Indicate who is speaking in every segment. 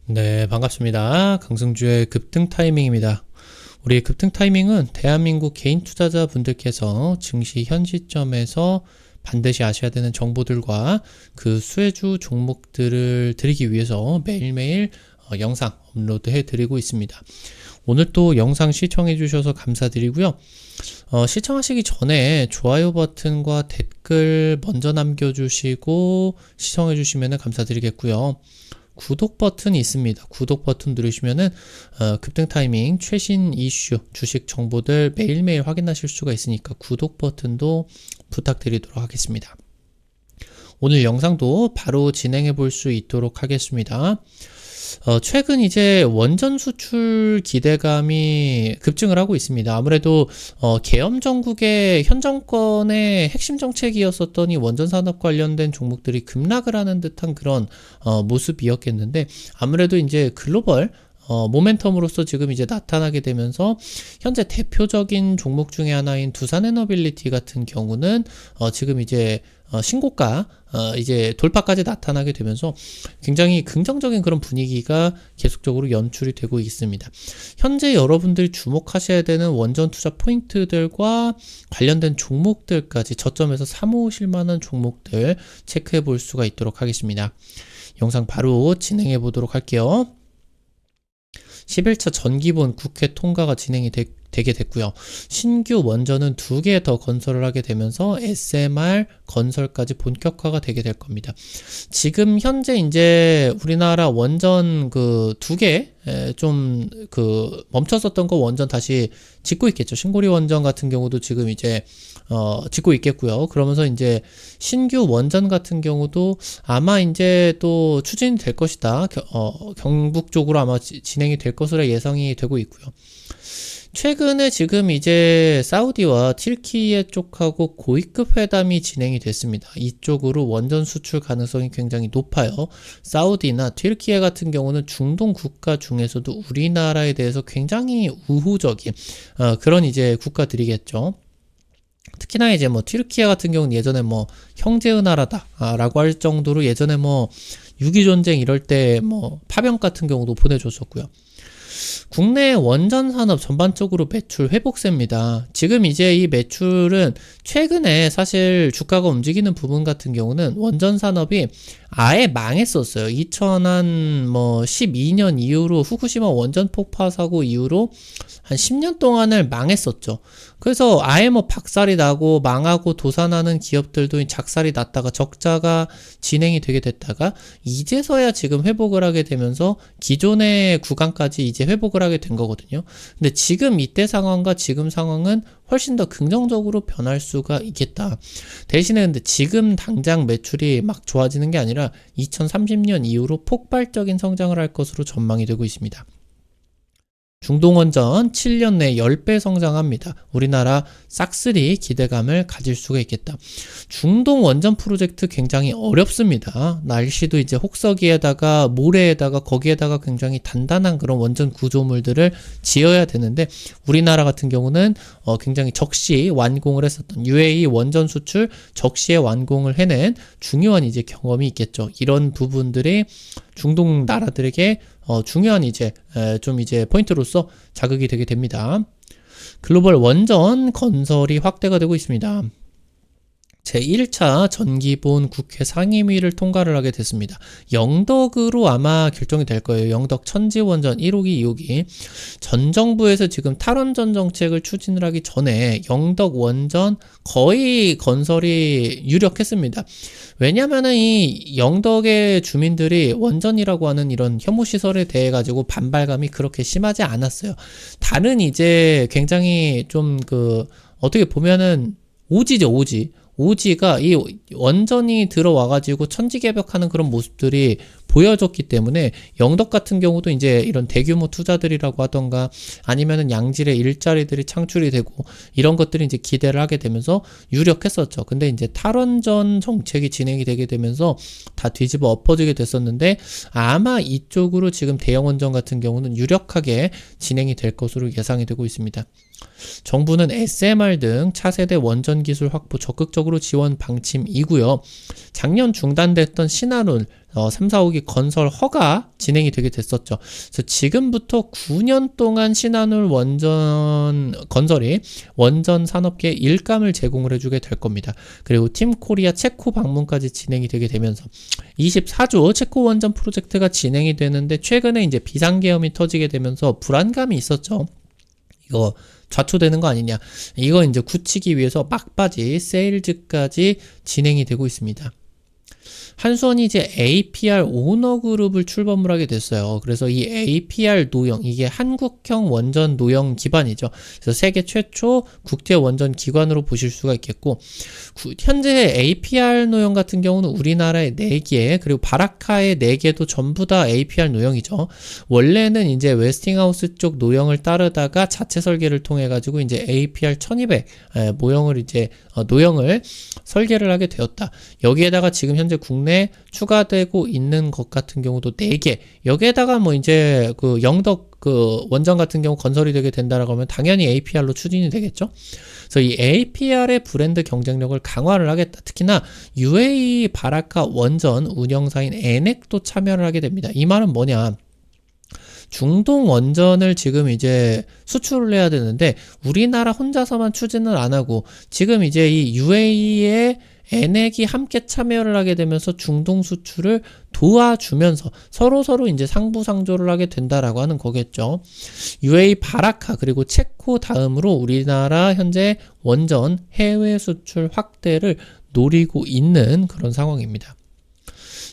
Speaker 1: 네, 반갑습니다. 강승주의 급등 타이밍입니다. 우리 급등 타이밍은 대한민국 개인 투자자분들께서 증시 현 시점에서 반드시 아셔야 되는 정보들과 그 수혜주 종목들을 드리기 위해서 매일매일 영상 업로드해 드리고 있습니다. 오늘 또 영상 시청해 주셔서 감사드리고요. 시청하시기 전에 좋아요 버튼과 댓글 먼저 남겨주시고 시청해 주시면 감사드리겠고요. 구독 버튼이 있습니다. 구독 버튼 누르시면은 급등 타이밍 최신 이슈 주식 정보들 매일매일 확인하실 수가 있으니까 구독 버튼도 부탁드리도록 하겠습니다. 오늘 영상도 바로 진행해 볼 수 있도록 하겠습니다. 최근 이제 원전 수출 기대감이 급증을 하고 있습니다. 아무래도 계엄 정국의 현 정권의 핵심 정책이었었던 이 원전 산업 관련된 종목들이 급락을 하는 듯한 그런 모습이었겠는데, 아무래도 이제 글로벌 모멘텀으로서 지금 이제 나타나게 되면서 현재 대표적인 종목 중에 하나인 두산에너빌리티 같은 경우는 지금 이제 신고가 이제 돌파까지 나타나게 되면서 굉장히 긍정적인 그런 분위기가 계속적으로 연출이 되고 있습니다. 현재 여러분들이 주목하셔야 되는 원전 투자 포인트들과 관련된 종목들까지 저점에서 사모으실 만한 종목들 체크해 볼 수가 있도록 하겠습니다. 영상 바로 진행해 보도록 할게요. 11차 전기본 국회 통과가 진행이 되게 됐고요. 신규 원전은 2개 더 건설을 하게 되면서 SMR 건설까지 본격화가 되게 될 겁니다. 지금 현재 이제 우리나라 원전 그 2개 좀 그 멈췄었던 거 원전 다시 짓고 있겠죠. 신고리 원전 같은 경우도 지금 이제 짓고 있겠고요. 그러면서 이제 신규 원전 같은 경우도 아마 이제 또 추진이 될 것이다. 경북 쪽으로 아마 진행이 될 것으로 예상이 되고 있고요. 최근에 지금 이제 사우디와 튀르키예 쪽하고 고위급 회담이 진행이 됐습니다. 이쪽으로 원전 수출 가능성이 굉장히 높아요. 사우디나 튀르키예 같은 경우는 중동 국가 중에서도 우리나라에 대해서 굉장히 우호적인 그런 이제 국가들이겠죠. 특히나 이제 뭐 튀르키예 같은 경우는 예전에 뭐 형제의 나라다라고 할 정도로 예전에 뭐 6.25 전쟁 이럴 때 뭐 파병 같은 경우도 보내줬었고요. 국내 원전 산업 전반적으로 매출 회복세입니다. 지금 이제 이 매출은 최근에 사실 주가가 움직이는 부분 같은 경우는 원전 산업이 아예 망했었어요. 2012년 이후로 후쿠시마 원전 폭파 사고 이후로 한 10년 동안을 망했었죠. 그래서 아예 뭐 박살이 나고 망하고 도산하는 기업들도 작살이 났다가 적자가 진행이 되게 됐다가 이제서야 지금 회복을 하게 되면서 기존의 구간까지 이제 회복을 하게 된 거거든요. 근데 지금 이때 상황과 지금 상황은 훨씬 더 긍정적으로 변할 수가 있겠다. 대신에 근데 지금 당장 매출이 막 좋아지는 게 아니라 2030년 이후로 폭발적인 성장을 할 것으로 전망이 되고 있습니다. 중동원전 7년 내에 10배 성장합니다. 우리나라 싹쓸이 기대감을 가질 수가 있겠다. 중동 원전 프로젝트 굉장히 어렵습니다. 날씨도 이제 혹서기에다가 모래에다가 거기에다가 굉장히 단단한 그런 원전 구조물들을 지어야 되는데 우리나라 같은 경우는 굉장히 적시 완공을 했었던 UAE 원전 수출 적시에 완공을 해낸 중요한 이제 경험이 있겠죠. 이런 부분들이 중동 나라들에게 중요한 이제 좀 이제 포인트로서 자극이 되게 됩니다. 글로벌 원전 건설이 확대가 되고 있습니다. 제1차 전기본 국회 상임위를 통과를 하게 됐습니다. 영덕으로 아마 결정이 될 거예요. 영덕 천지원전 1호기, 2호기. 전 정부에서 지금 탈원전 정책을 추진을 하기 전에 영덕 원전 거의 건설이 유력했습니다. 왜냐면은 이 영덕의 주민들이 원전이라고 하는 이런 혐오시설에 대해 가지고 반발감이 그렇게 심하지 않았어요. 다른 이제 굉장히 좀 어떻게 보면은 오지죠, 오지. 오지가 이 원전이 들어와가지고 천지개벽하는 그런 모습들이 보여졌기 때문에 영덕 같은 경우도 이제 이런 대규모 투자들이라고 하던가 아니면은 양질의 일자리들이 창출이 되고 이런 것들이 이제 기대를 하게 되면서 유력했었죠. 근데 이제 탈원전 정책이 진행이 되게 되면서 다 뒤집어 엎어지게 됐었는데 아마 이쪽으로 지금 대형 원전 같은 경우는 유력하게 진행이 될 것으로 예상이 되고 있습니다. 정부는 SMR 등 차세대 원전 기술 확보 적극적으로 지원 방침이고요. 작년 중단됐던 신한울 3, 4호기 건설 허가 진행이 되게 됐었죠. 그래서 지금부터 9년 동안 신한울 원전 건설이 원전 산업계에 일감을 제공을 해주게 될 겁니다. 그리고 팀 코리아 체코 방문까지 진행이 되게 되면서 24조 체코 원전 프로젝트가 진행이 되는데 최근에 이제 비상계엄이 터지게 되면서 불안감이 있었죠. 이거 좌초되는 거 아니냐. 이거 이제 굳히기 위해서 막바지 세일즈까지 진행이 되고 있습니다. 한수원이 이제 APR 오너 그룹을 출범을 하게 됐어요. 그래서 이 APR 노형, 이게 한국형 원전 노형 기반이죠. 그래서 세계 최초 국제 원전 기관으로 보실 수가 있겠고, 현재 APR 노형 같은 경우는 우리나라의 4개, 그리고 바라카의 4개도 전부 다 APR 노형이죠. 원래는 이제 웨스팅하우스 쪽 노형을 따르다가 자체 설계를 통해 가지고 이제 APR 1200 모형을 이제 노형을 설계를 하게 되었다. 여기에다가 지금 현재 국내에 추가되고 있는 것 같은 경우도 4개. 여기에다가 뭐 이제 그 영덕 그 원전 같은 경우 건설이 되게 된다라고 하면 당연히 APR로 추진이 되겠죠. 그래서 이 APR의 브랜드 경쟁력을 강화를 하겠다. 특히나 UAE 바라카 원전 운영사인 에넥도 참여를 하게 됩니다. 이 말은 뭐냐? 중동 원전을 지금 이제 수출을 해야 되는데 우리나라 혼자서만 추진을 안 하고 지금 이제 이 UAE의 에넥이 함께 참여를 하게 되면서 중동 수출을 도와주면서 서로 이제 상부상조를 하게 된다라고 하는 거겠죠. UAE 바라카 그리고 체코 다음으로 우리나라 현재 원전 해외 수출 확대를 노리고 있는 그런 상황입니다.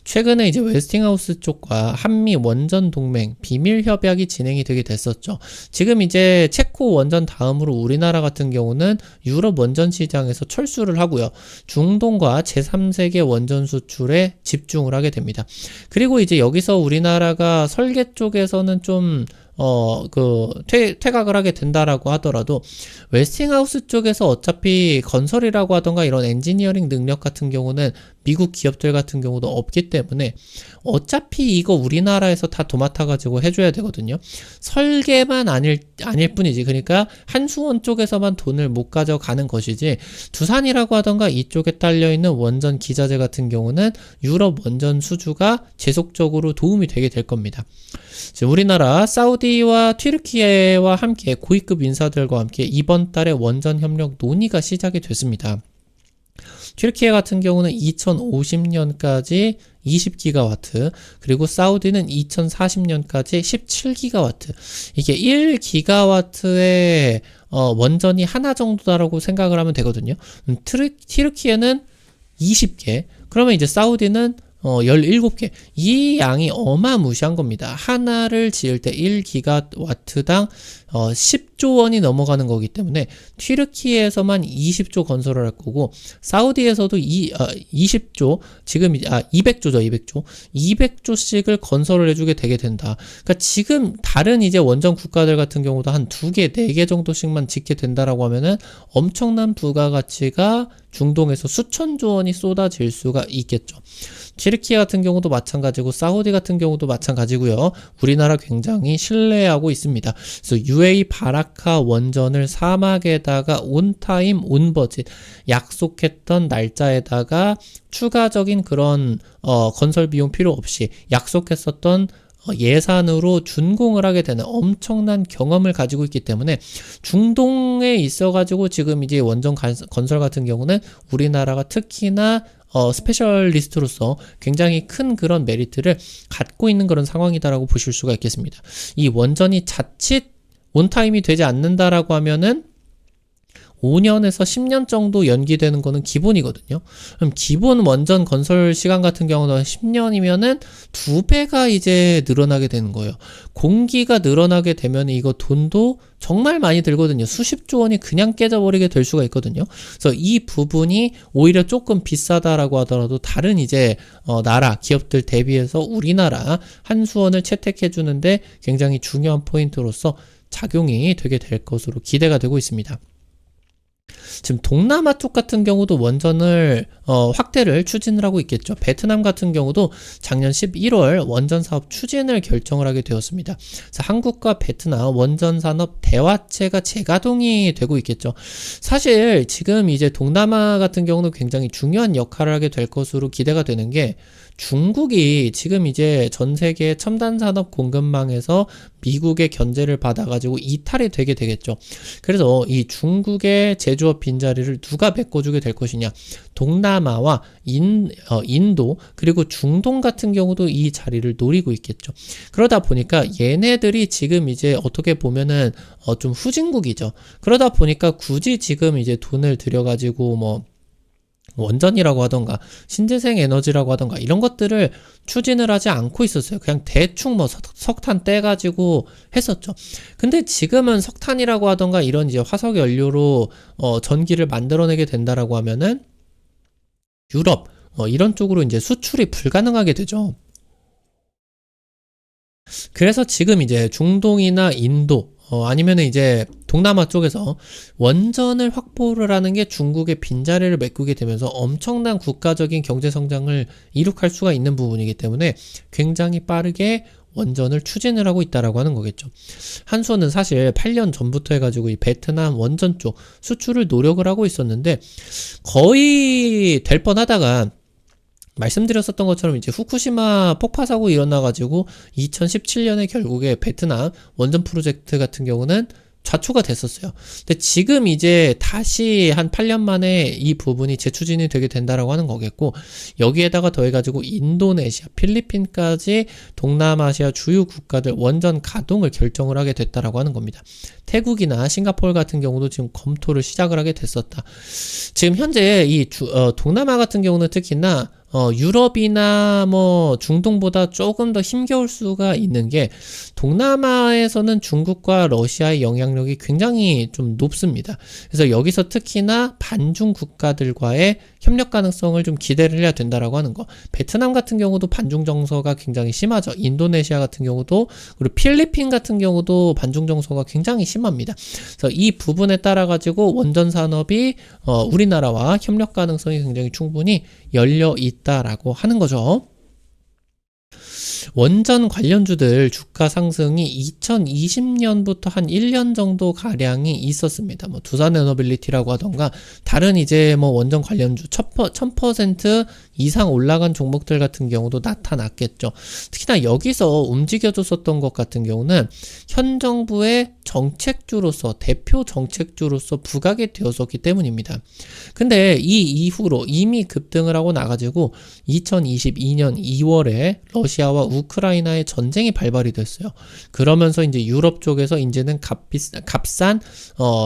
Speaker 1: 최근에 이제 웨스팅하우스 쪽과 한미 원전 동맹 비밀 협약이 진행이 되게 됐었죠. 지금 이제 체코 원전 다음으로 우리나라 같은 경우는 유럽 원전 시장에서 철수를 하고요. 중동과 제3세계 원전 수출에 집중을 하게 됩니다. 그리고 이제 여기서 우리나라가 설계 쪽에서는 좀 퇴각을 하게 된다라고 하더라도 웨스팅하우스 쪽에서 어차피 건설이라고 하던가 이런 엔지니어링 능력 같은 경우는 미국 기업들 같은 경우도 없기 때문에 어차피 이거 우리나라에서 다 도맡아가지고 해줘야 되거든요. 설계만 아닐 뿐이지. 그러니까 한수원 쪽에서만 돈을 못 가져가는 것이지 두산이라고 하던가 이쪽에 딸려있는 원전 기자재 같은 경우는 유럽 원전 수주가 지속적으로 도움이 되게 될 겁니다. 우리나라 사우디와 튀르키예와 함께 고위급 인사들과 함께 이번 달에 원전 협력 논의가 시작이 됐습니다. 튀르키예 같은 경우는 2050년까지 20기가와트, 그리고 사우디는 2040년까지 17기가와트. 이게 1기가와트의 원전이 하나 정도다라고 생각을 하면 되거든요. 튀르키예는 20개, 그러면 이제 사우디는 17개. 이 양이 어마무시한 겁니다. 하나를 지을 때 1기가와트당 10조 원이 넘어가는 거기 때문에 튀르키예에서만 20조 건설을 할 거고 사우디에서도 20조, 지금 200조죠. 200조씩을 건설을 해주게 되게 된다. 그러니까 지금 다른 이제 원전 국가들 같은 경우도 한 2개, 4개 정도씩만 짓게 된다라고 하면은 엄청난 부가가치가 중동에서 수천조 원이 쏟아질 수가 있겠죠. 튀르키예 같은 경우도 마찬가지고 사우디 같은 경우도 마찬가지고요. 우리나라 굉장히 신뢰하고 있습니다. 그래서 UAE 바라카 원전을 사막에다가 온타임 온버짓 약속했던 날짜에다가 추가적인 그런 건설 비용 필요 없이 약속했었던 예산으로 준공을 하게 되는 엄청난 경험을 가지고 있기 때문에 중동에 있어가지고 지금 이제 원전 건설 같은 경우는 우리나라가 특히나 스페셜리스트로서 굉장히 큰 그런 메리트를 갖고 있는 그런 상황이다라고 보실 수가 있겠습니다. 이 원전이 자칫 온타임이 되지 않는다라고 하면은 5년에서 10년 정도 연기되는 거는 기본이거든요. 그럼 기본 원전 건설 시간 같은 경우는 10년이면은 2배가 이제 늘어나게 되는 거예요. 공기가 늘어나게 되면 이거 돈도 정말 많이 들거든요. 수십조 원이 그냥 깨져버리게 될 수가 있거든요. 그래서 이 부분이 오히려 조금 비싸다라고 하더라도 다른 이제 나라 기업들 대비해서 우리나라 한수원을 채택해 주는데 굉장히 중요한 포인트로서 작용이 되게 될 것으로 기대가 되고 있습니다. 지금 동남아 쪽 같은 경우도 원전을 확대를 추진을 하고 있겠죠. 베트남 같은 경우도 작년 11월 원전 사업 추진을 결정을 하게 되었습니다. 그래서 한국과 베트남 원전 산업 대화체가 재가동이 되고 있겠죠. 사실 지금 이제 동남아 같은 경우는 굉장히 중요한 역할을 하게 될 것으로 기대가 되는 게, 중국이 지금 이제 전 세계 첨단 산업 공급망에서 미국의 견제를 받아가지고 이탈이 되게 되겠죠. 그래서 이 중국의 제조업 빈자리를 누가 메꿔주게 될 것이냐. 동남아와 인도 그리고 중동 같은 경우도 이 자리를 노리고 있겠죠. 그러다 보니까 얘네들이 지금 이제 어떻게 보면은 좀 후진국이죠. 그러다 보니까 굳이 지금 이제 돈을 들여가지고 뭐 원전이라고 하던가 신재생 에너지라고 하던가 이런 것들을 추진을 하지 않고 있었어요. 그냥 대충 뭐 석탄 떼가지고 했었죠. 근데 지금은 석탄이라고 하던가 이런 이제 화석 연료로 전기를 만들어내게 된다라고 하면은 유럽 이런 쪽으로 이제 수출이 불가능하게 되죠. 그래서 지금 이제 중동이나 인도 아니면은 이제 동남아 쪽에서 원전을 확보를 하는 게 중국의 빈자리를 메꾸게 되면서 엄청난 국가적인 경제 성장을 이룩할 수가 있는 부분이기 때문에 굉장히 빠르게 원전을 추진을 하고 있다라고 하는 거겠죠. 한수원은 사실 8년 전부터 해가지고 이 베트남 원전 쪽 수출을 노력을 하고 있었는데 거의 될 뻔하다가 말씀드렸었던 것처럼 이제 후쿠시마 폭파 사고 일어나가지고 2017년에 결국에 베트남 원전 프로젝트 같은 경우는 좌초가 됐었어요. 근데 지금 이제 다시 한 8년 만에 이 부분이 재추진이 되게 된다라고 하는 거겠고, 여기에다가 더해가지고 인도네시아, 필리핀까지 동남아시아 주요 국가들 원전 가동을 결정을 하게 됐다라고 하는 겁니다. 태국이나 싱가포르 같은 경우도 지금 검토를 시작을 하게 됐었다. 지금 현재 이 동남아 같은 경우는 특히나 유럽이나 뭐 중동보다 조금 더 힘겨울 수가 있는 게, 동남아에서는 중국과 러시아의 영향력이 굉장히 좀 높습니다. 그래서 여기서 특히나 반중 국가들과의 협력 가능성을 좀 기대를 해야 된다라고 하는 거. 베트남 같은 경우도 반중 정서가 굉장히 심하죠. 인도네시아 같은 경우도, 그리고 필리핀 같은 경우도 반중 정서가 굉장히 심합니다. 그래서 이 부분에 따라 가지고 원전 산업이 우리나라와 협력 가능성이 굉장히 충분히 열려 있다라고 하는 거죠. 원전 관련주들 주가 상승이 2020년부터 한 1년 정도 가량이 있었습니다. 뭐 두산에너빌리티라고 하던가 다른 이제 뭐 원전 관련주 1000% 이상 올라간 종목들 같은 경우도 나타났겠죠. 특히나 여기서 움직여줬었던 것 같은 경우는 현 정부의 정책주로서, 대표 정책주로서 부각이 되었었기 때문입니다. 근데 이 이후로 이미 급등을 하고 나가지고 2022년 2월에 러시아와 우크라이나의 전쟁이 발발이 됐어요. 그러면서 이제 유럽 쪽에서 이제는 값싼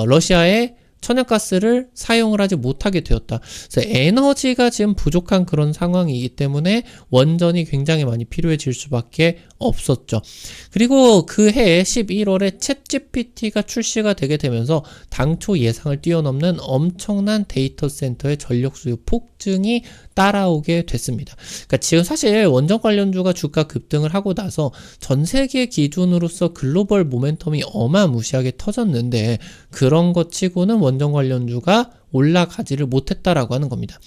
Speaker 1: 러시아의 천연가스를 사용을 하지 못하게 되었다. 그래서 에너지가 지금 부족한 그런 상황이기 때문에 원전이 굉장히 많이 필요해질 수밖에 없었죠. 그리고 그 해 11월에 챗GPT가 출시가 되게 되면서 당초 예상을 뛰어넘는 엄청난 데이터 센터의 전력 수요 폭증이 따라오게 됐습니다. 그러니까 지금 사실 원전 관련주가 주가 급등을 하고 나서 전 세계 기준으로서 글로벌 모멘텀이 어마무시하게 터졌는데, 그런 것 치고는 원전 관련주가 올라가지를 못했다라고 하는 겁니다.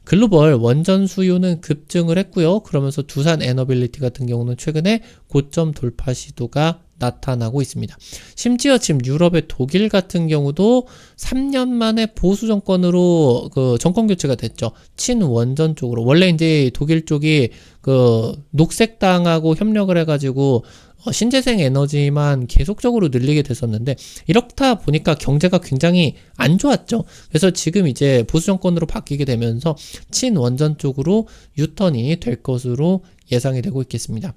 Speaker 1: 글로벌 원전 수요는 급증을 했고요. 그러면서 두산 에너빌리티 같은 경우는 최근에 고점 돌파 시도가 나타나고 있습니다. 심지어 지금 유럽의 독일 같은 경우도 3년 만에 보수 정권으로 정권 교체가 됐죠. 친원전 쪽으로. 원래 이제 독일 쪽이 녹색당하고 협력을 해가지고 신재생 에너지만 계속적으로 늘리게 됐었는데, 이렇다 보니까 경제가 굉장히 안 좋았죠. 그래서 지금 이제 보수 정권으로 바뀌게 되면서 친원전 쪽으로 유턴이 될 것으로 예상이 되고 있겠습니다.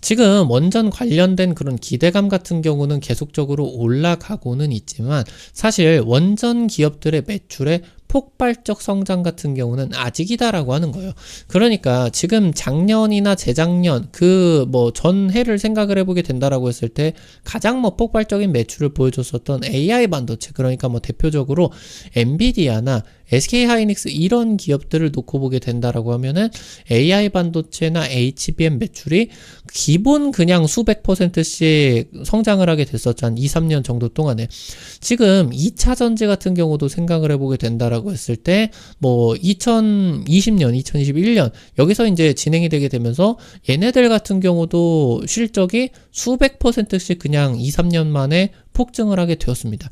Speaker 1: 지금 원전 관련된 그런 기대감 같은 경우는 계속적으로 올라가고는 있지만, 사실 원전 기업들의 매출의 폭발적 성장 같은 경우는 아직이다라고 하는 거예요. 그러니까 지금 작년이나 재작년 그 뭐 전해를 생각을 해보게 된다라고 했을 때 가장 뭐 폭발적인 매출을 보여줬었던 AI 반도체, 그러니까 뭐 대표적으로 엔비디아나 SK하이닉스 이런 기업들을 놓고 보게 된다라고 하면은 AI 반도체나 HBM 매출이 기본 그냥 수백 %씩 성장을 하게 됐었죠. 한 2, 3년 정도 동안에. 지금 2차 전지 같은 경우도 생각을 해보게 된다라고 했을 때 뭐 2020년, 2021년 여기서 이제 진행이 되게 되면서 얘네들 같은 경우도 실적이 수백 %씩 그냥 2, 3년 만에 폭증을 하게 되었습니다.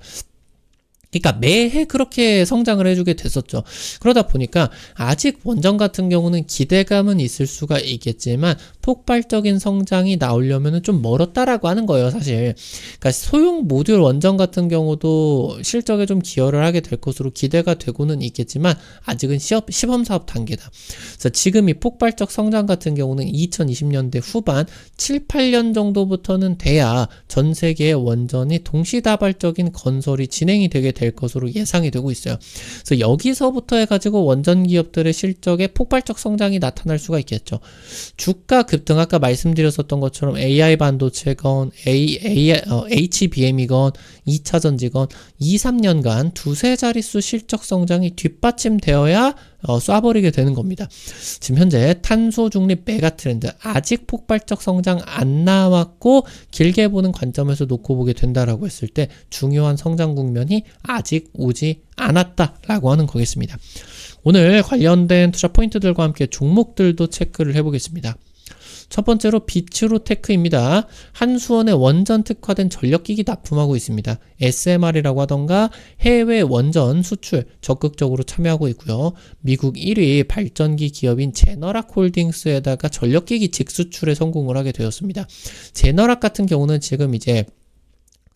Speaker 1: 그러니까 매해 그렇게 성장을 해주게 됐었죠. 그러다 보니까 아직 원전 같은 경우는 기대감은 있을 수가 있겠지만 폭발적인 성장이 나오려면 좀 멀었다라고 하는 거예요, 사실. 그러니까 소형 모듈 원전 같은 경우도 실적에 좀 기여를 하게 될 것으로 기대가 되고는 있겠지만 아직은 시범 사업 단계다. 그래서 지금 이 폭발적 성장 같은 경우는 2020년대 후반 7, 8년 정도부터는 돼야 전 세계의 원전이 동시다발적인 건설이 진행이 되게 될 것으로 예상이 되고 있어요. 그래서 여기서부터 해가지고 원전 기업들의 실적에 폭발적 성장이 나타날 수가 있겠죠. 주가 급등, 아까 말씀드렸었던 것처럼 AI 반도체건 HBM이건 2차 전지건 2, 3년간 두세 자릿수 실적 성장이 뒷받침되어야 쏴버리게 되는 겁니다. 지금 현재 탄소 중립 메가 트렌드 아직 폭발적 성장 안 나왔고 길게 보는 관점에서 놓고 보게 된다라고 했을 때 중요한 성장 국면이 아직 오지 않았다라고 하는 거겠습니다. 오늘 관련된 투자 포인트들과 함께 종목들도 체크를 해보겠습니다. 첫 번째로 비츠로테크입니다. 한수원에 원전 특화된 전력기기 납품하고 있습니다. SMR이라고 하던가 해외 원전 수출 적극적으로 참여하고 있고요. 미국 1위 발전기 기업인 제너락 홀딩스에다가 전력기기 직수출에 성공을 하게 되었습니다. 제너락 같은 경우는 지금 이제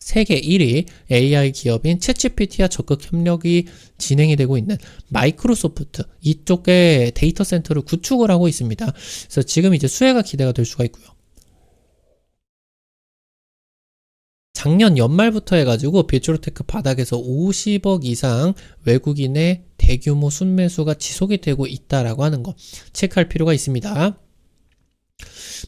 Speaker 1: 세계 1위 AI 기업인 챗GPT와 적극 협력이 진행이 되고 있는 마이크로소프트 이쪽에 데이터 센터를 구축을 하고 있습니다. 그래서 지금 이제 수혜가 기대가 될 수가 있고요. 작년 연말부터 해가지고 비츠로테크 바닥에서 50억 이상 외국인의 대규모 순매수가 지속이 되고 있다라고 하는 거 체크할 필요가 있습니다.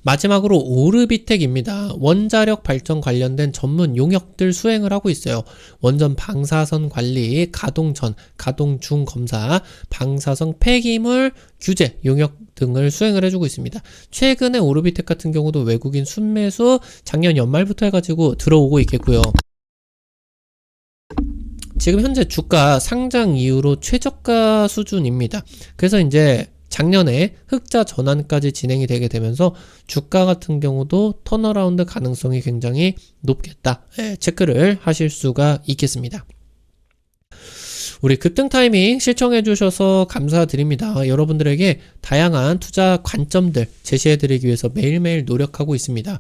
Speaker 1: 마지막으로 오르비텍입니다. 원자력 발전 관련된 전문 용역들 수행을 하고 있어요. 원전 방사선 관리, 가동 전, 가동 중 검사, 방사선 폐기물 규제 용역 등을 수행을 해주고 있습니다. 최근에 오르비텍 같은 경우도 외국인 순매수 작년 연말부터 해가지고 들어오고 있겠고요. 지금 현재 주가 상장 이후로 최저가 수준입니다. 그래서 이제 작년에 흑자 전환까지 진행이 되게 되면서 주가 같은 경우도 턴어라운드 가능성이 굉장히 높겠다. 체크를 하실 수가 있겠습니다. 우리 급등 타이밍 시청해 주셔서 감사드립니다. 여러분들에게 다양한 투자 관점들 제시해 드리기 위해서 매일매일 노력하고 있습니다.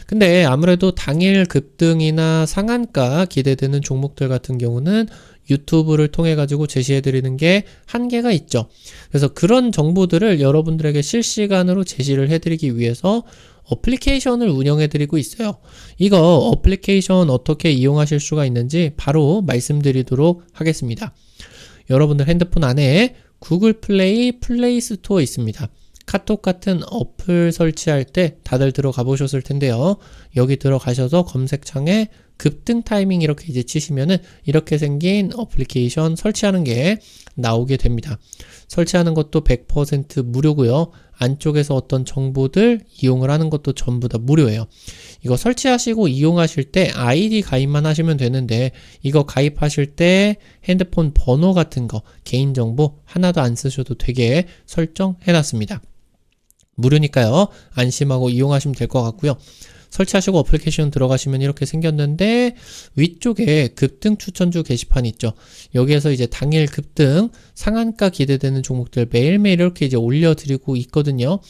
Speaker 1: 근데 아무래도 당일 급등이나 상한가 기대되는 종목들 같은 경우는 유튜브를 통해 가지고 제시해 드리는 게 한계가 있죠. 그래서 그런 정보들을 여러분들에게 실시간으로 제시를 해 드리기 위해서 어플리케이션을 운영해 드리고 있어요. 이거 어플리케이션 어떻게 이용하실 수가 있는지 바로 말씀드리도록 하겠습니다. 여러분들 핸드폰 안에 구글 플레이, 플레이 스토어 있습니다. 카톡 같은 어플 설치할 때 다들 들어가 보셨을 텐데요. 여기 들어가셔서 검색창에 급등 타이밍 이렇게 이제 치시면은 이렇게 생긴 어플리케이션 설치하는 게 나오게 됩니다. 설치하는 것도 100% 무료고요. 안쪽에서 어떤 정보들 이용을 하는 것도 전부 다 무료예요. 이거 설치하시고 이용하실 때 아이디 가입만 하시면 되는데 이거 가입하실 때 핸드폰 번호 같은 거 개인정보 하나도 안 쓰셔도 되게 설정해 놨습니다. 무료니까요. 안심하고 이용하시면 될 것 같고요. 설치하시고 어플리케이션 들어가시면 이렇게 생겼는데 위쪽에 급등 추천주 게시판 있죠. 여기에서 이제 당일 급등 상한가 기대되는 종목들 매일매일 이렇게 이제 올려드리고 있거든요.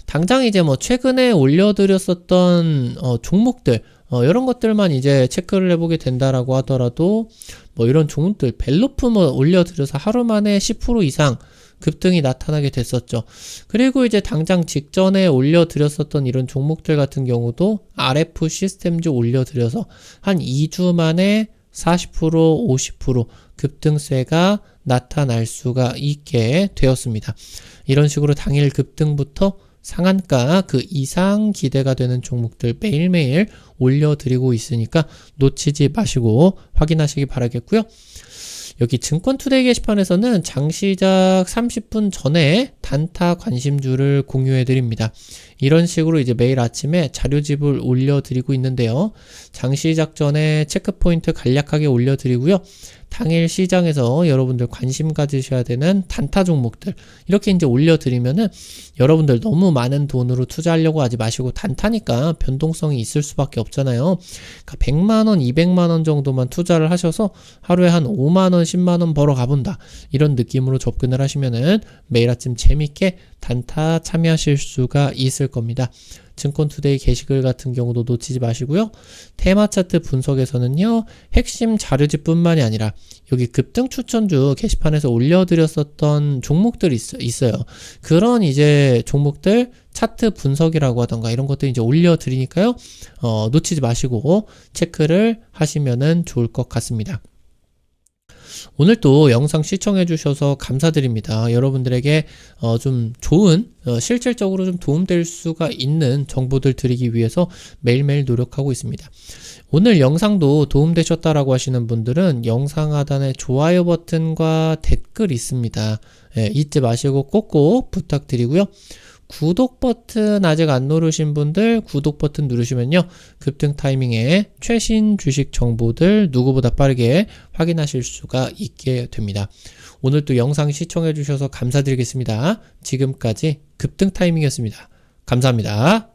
Speaker 1: 당장 이제 뭐 최근에 올려드렸었던 종목들 이런 것들만 이제 체크를 해보게 된다라고 하더라도 뭐 이런 종목들 벨로품을 올려드려서 하루 만에 10% 이상 급등이 나타나게 됐었죠. 그리고 이제 당장 직전에 올려드렸었던 이런 종목들 같은 경우도 RF 시스템즈 올려드려서 한 2주 만에 40%, 50% 급등세가 나타날 수가 있게 되었습니다. 이런 식으로 당일 급등부터 상한가 그 이상 기대가 되는 종목들 매일매일 올려드리고 있으니까 놓치지 마시고 확인하시기 바라겠고요. 여기 증권투데이 게시판에서는 장시작 30분 전에 단타 관심주를 공유해 드립니다. 이런 식으로 이제 매일 아침에 자료집을 올려드리고 있는데요. 장시작 전에 체크포인트 간략하게 올려드리고요. 당일 시장에서 여러분들 관심 가지셔야 되는 단타 종목들 이렇게 이제 올려드리면은 여러분들 너무 많은 돈으로 투자하려고 하지 마시고 단타니까 변동성이 있을 수밖에 없잖아요. 그러니까 100만원, 200만원 정도만 투자를 하셔서 하루에 한 5만원, 10만원 벌어 가본다. 이런 느낌으로 접근을 하시면은 매일 아침 재밌게 단타 참여하실 수가 있을 겁니다. 증권투데이 게시글 같은 경우도 놓치지 마시고요. 테마 차트 분석에서는요. 핵심 자료집 뿐만이 아니라 여기 급등 추천주 게시판에서 올려드렸었던 종목들이 있어요. 그런 이제 종목들 차트 분석이라고 하던가 이런 것들 이제 올려드리니까요. 놓치지 마시고 체크를 하시면은 좋을 것 같습니다. 오늘 또 영상 시청해 주셔서 감사드립니다. 여러분들에게 좀 좋은 실질적으로 좀 도움될 수가 있는 정보들 드리기 위해서 매일매일 노력하고 있습니다. 오늘 영상도 도움되셨다라고 하시는 분들은 영상 하단에 좋아요 버튼과 댓글 있습니다. 잊지 마시고 꼭꼭 부탁드리고요. 구독 버튼 아직 안 누르신 분들 구독 버튼 누르시면요. 급등 타이밍에 최신 주식 정보들 누구보다 빠르게 확인하실 수가 있게 됩니다. 오늘 또 영상 시청해 주셔서 감사드리겠습니다. 지금까지 급등 타이밍이었습니다. 감사합니다.